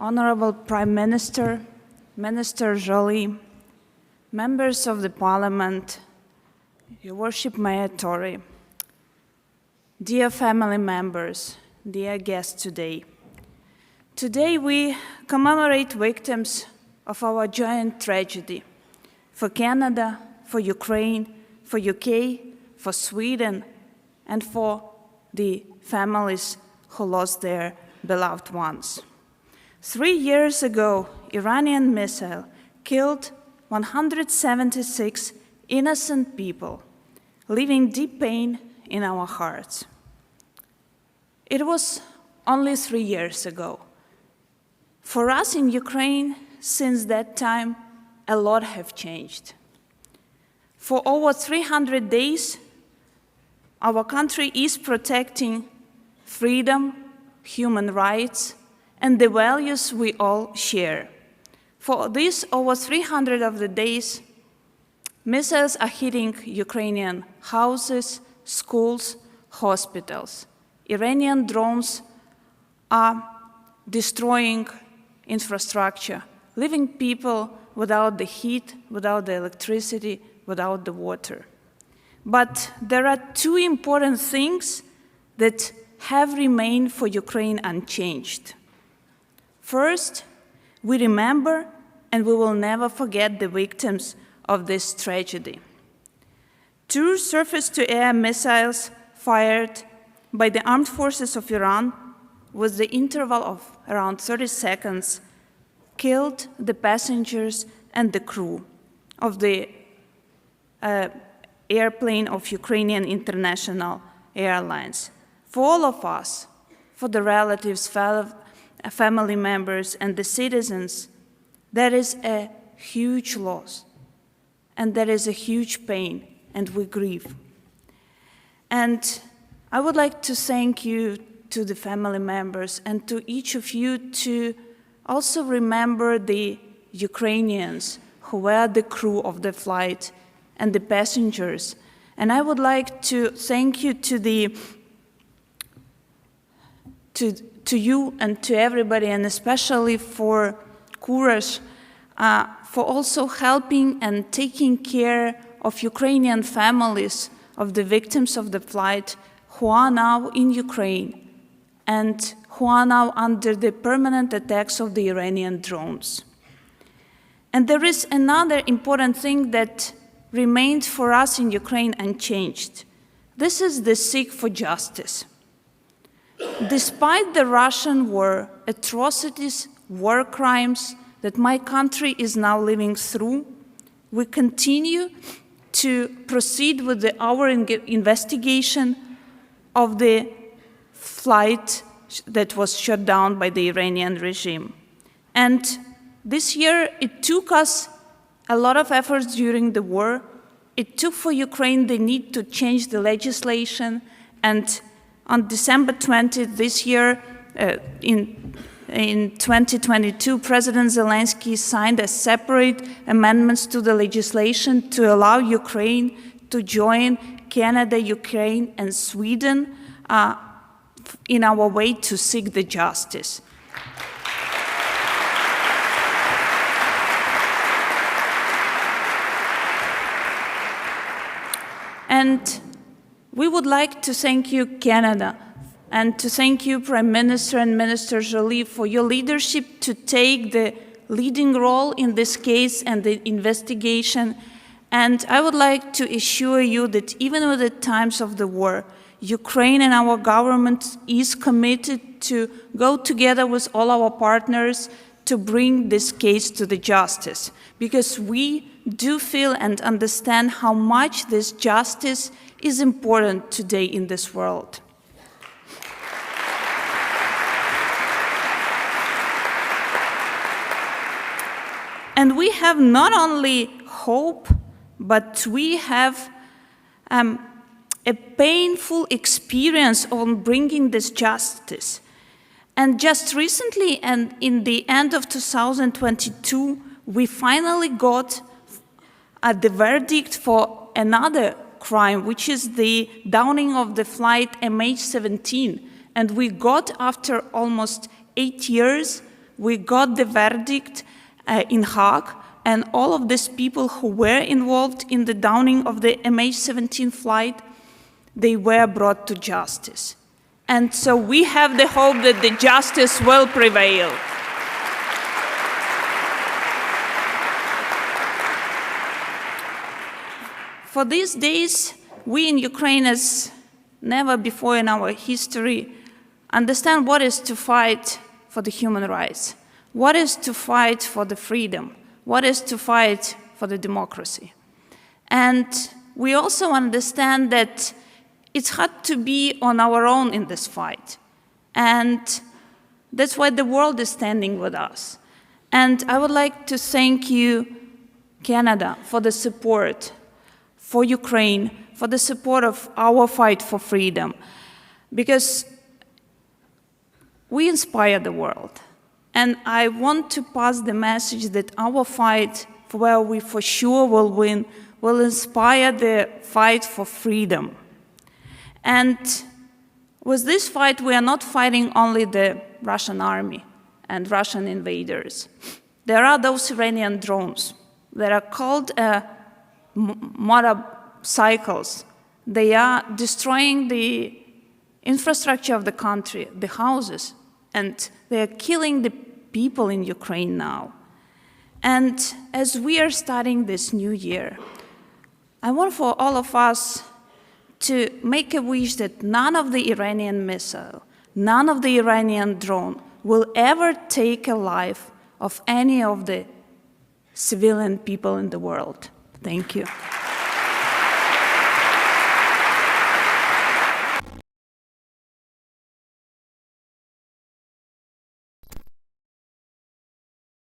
Honorable Prime Minister, Minister Joly, members of the Parliament, Your Worship Mayor Tory, dear family members, dear guests today. Today we commemorate victims of our joint tragedy for Canada, for Ukraine, for UK, for Sweden, and for the families who lost their beloved ones. 3 years ago, Iranian missile killed 176 innocent people, leaving deep pain in our hearts. It was only 3 years ago. For us in Ukraine, since that time, a lot have changed. For over 300 days, our country is protecting freedom, human rights, and the values we all share. For these over 300 of the days, missiles are hitting Ukrainian houses, schools, hospitals. Iranian drones are destroying infrastructure, leaving people without the heat, without the electricity, without the water. But there are two important things that have remained for Ukraine unchanged. First, we remember and we will never forget the victims of this tragedy. 2 surface-to-air missiles fired by the armed forces of Iran with the interval of around 30 seconds killed the passengers and the crew of the airplane of Ukrainian International Airlines. For all of us, for the relatives, family members, and the citizens, that is a huge loss, and that is a huge pain, and we grieve. And I would like to thank you to the family members and to each of you to also remember the Ukrainians who were the crew of the flight and the passengers. And I would like to thank you to you and to everybody, and especially for Courage, for also helping and taking care of Ukrainian families of the victims of the flight who are now in Ukraine and who are now under the permanent attacks of the Iranian drones. And there is another important thing that remained for us in Ukraine unchanged. This is the seek for justice. Despite the Russian war, atrocities, war crimes that my country is now living through, we continue to proceed with our investigation of the flight that was shut down by the Iranian regime. And this year, it took us a lot of efforts during the war. It took for Ukraine the need to change the legislation, and on December 20th this year, in 2022, President Zelensky signed a separate amendments to the legislation to allow Ukraine to join Canada, Ukraine, and Sweden in our way to seek the justice. And we would like to thank you, Canada, and to thank you, Prime Minister and Minister Joly, for your leadership to take the leading role in this case and the investigation. And I would like to assure you that even with the times of the war, Ukraine and our government is committed to go together with all our partners to bring this case to the justice, because we do feel and understand how much this justice is important today in this world. And we have not only hope, but we have a painful experience on bringing this justice. And just recently, and in the end of 2022, we finally got the verdict for another crime, which is the downing of the flight MH17. And we got, after almost 8 years, we got the verdict in Hague, and all of these people who were involved in the downing of the MH17 flight, they were brought to justice. And so we have the hope that the justice will prevail. For these days, we in Ukraine, as never before in our history, understand what is to fight for the human rights, what is to fight for the freedom, what is to fight for the democracy. And we also understand that it's hard to be on our own in this fight. And that's why the world is standing with us. And I would like to thank you, Canada, for the support for Ukraine, for the support of our fight for freedom, because we inspire the world. And I want to pass the message that our fight, where we for sure will win, will inspire the fight for freedom. And with this fight, we are not fighting only the Russian army and Russian invaders. There are those Iranian drones that are called motorcycles. They are destroying the infrastructure of the country, the houses, and they are killing the people in Ukraine now. And as we are starting this new year, I want for all of us to make a wish that none of the Iranian missile, none of the Iranian drone will ever take a life of any of the civilian people in the world. Thank you.